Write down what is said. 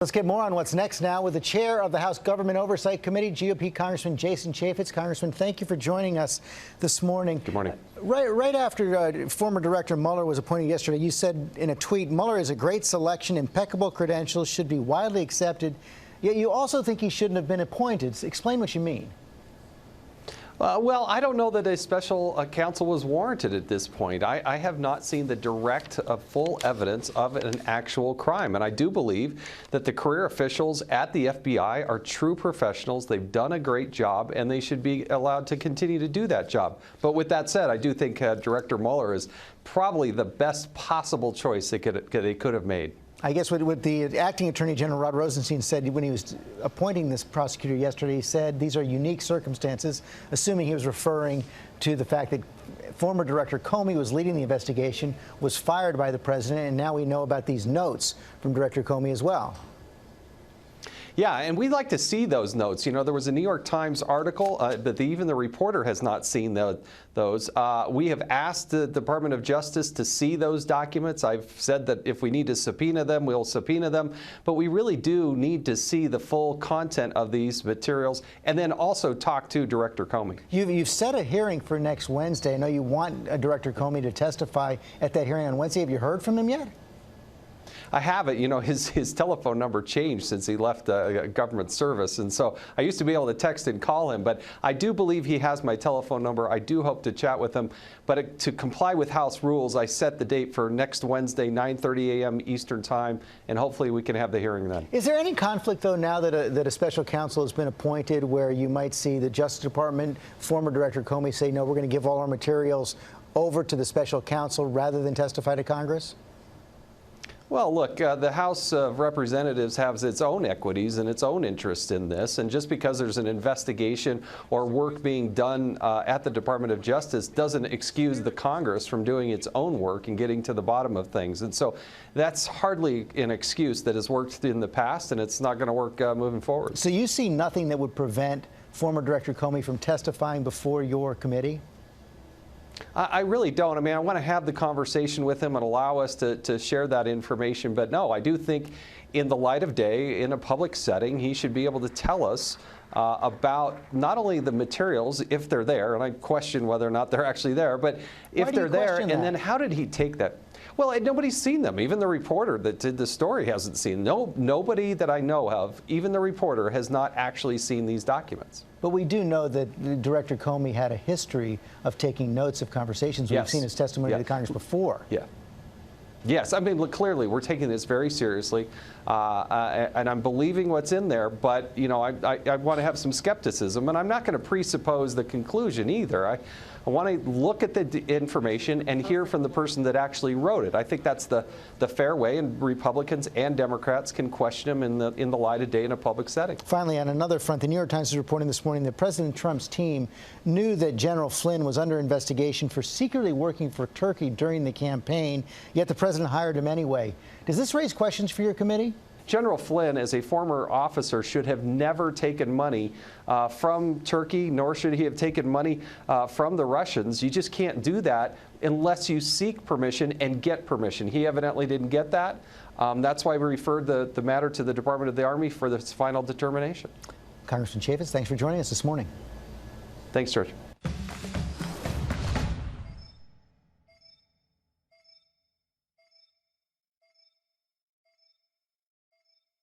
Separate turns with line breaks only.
Let's get more on what's next now with the chair of the House Government Oversight Committee, GOP Congressman Jason Chaffetz. Congressman, thank you for joining us this morning.
Good morning.
Right after former Director Mueller was appointed yesterday, you said in a tweet, Mueller is a great selection, impeccable credentials, should be widely accepted. Yet you also think he shouldn't have been appointed. Explain what you mean.
Well, I don't know that a special counsel was warranted at this point. I have not seen the direct, full evidence of an actual crime. And I do believe that the career officials at the FBI are true professionals. They've done a great job, and they should be allowed to continue to do that job. But with that said, I do think Director Mueller is probably the best possible choice they could have made. I
guess what the acting Attorney General Rod Rosenstein said when he was appointing this prosecutor yesterday, he said these are unique circumstances, assuming he was referring to the fact that former Director Comey was leading the investigation, was fired by the president, and now we know about these notes from Director Comey as well.
Yeah, and we'd like to see those notes. You know, there was a New York Times article, but even the reporter has not seen those. We have asked the Department of Justice to see those documents. I've said that if we need to subpoena them, we'll subpoena them. But we really do need to see the full content of these materials and then also talk to Director Comey.
You've set a hearing for next Wednesday. I know you want Director Comey to testify at that hearing on Wednesday. Have you heard from him yet?
I haven't. You know, his telephone number changed since he left government service, and so I used to be able to text and call him, but I do believe he has my telephone number. I do hope to chat with him, but to comply with House rules, I set the date for next Wednesday, 9:30 a.m. Eastern Time, and hopefully we can have the hearing then.
Is there any conflict, though, now that a special counsel has been appointed where you might see the Justice Department, former Director Comey say, no, we're going to give all our materials over to the special counsel rather than testify to Congress?
Well, look, the House of Representatives has its own equities and its own interest in this, and just because there's an investigation or work being done at the Department of Justice doesn't excuse the Congress from doing its own work and getting to the bottom of things. And so that's hardly an excuse that has worked in the past, and it's not going to work moving forward.
So you see nothing that would prevent former Director Comey from testifying before your committee?
I really don't. I mean, I want to have the conversation with him and allow us to share that information. But no, I do think in the light of day, in a public setting, he should be able to tell us about not only the materials, if they're there, and I question whether or not they're actually there, but if they're there, and then how did he take that? Well, nobody's seen them. Even the reporter that did the story hasn't seen them. Nobody that I know of, even the reporter, has not actually seen these documents.
But we do know that Director Comey had a history of taking notes of conversations. We've seen his testimony to the Congress before.
Yeah. Yes, I mean, look, clearly we're taking this very seriously, and I'm believing what's in there, but, you know, I want to have some skepticism, and I'm not going to presuppose the conclusion either. I want to look at the information and hear from the person that actually wrote it. I think that's the fair way, and Republicans and Democrats can question him in the light of day in a public setting.
Finally, on another front, the New York Times is reporting this morning that President Trump's team knew that General Flynn was under investigation for secretly working for Turkey during the campaign, yet the president hired him anyway. Does this raise questions for your committee?
General Flynn, as a former officer, should have never taken money from Turkey, nor should he have taken money from the Russians. You just can't do that unless you seek permission and get permission. He evidently didn't get that. That's why we referred the matter to the Department of the Army for its final determination.
Congressman Chaffetz, thanks for joining us this morning.
Thanks, George.